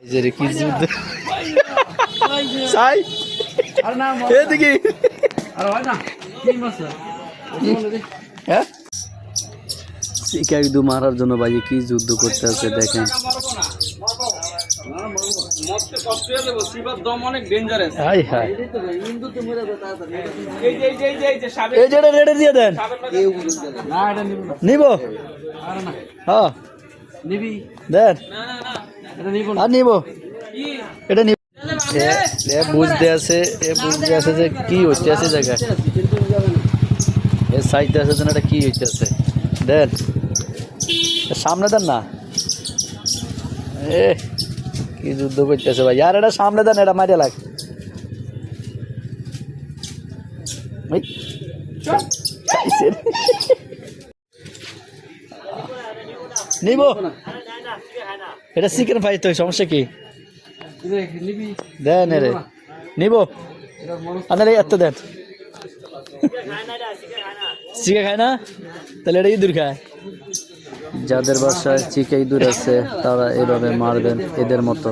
কি যুদ্ধ চাই এদিকে হ্যাঁ চিকা একদু মারার জন্য ভাই কি যুদ্ধ করতে আছে দেখেন। দিয়ে দেন নিব হ্যাঁ দেন আর নিব এটা নিব। বুঝতে আছে যে কি হচ্ছে আছে জায়গায় এর সাইডে আছে যেন এটা কি হচ্ছে আছে দেন সামনে দেন না কি যুদ্ধ করতেছে ভাই আর এটা সামনে দেন এটা মারিয়া লাগ নিব এটা চিকেন ফ্রাই তো সমস্যা কি দেন রে নিব আপনার এত দেন চিকা খায় না তাহলে এটা ইঁদুর খায়। যাদের বাসায় চিকা ইঁদুর আছে তারা এভাবে মারবেন এদের মতন।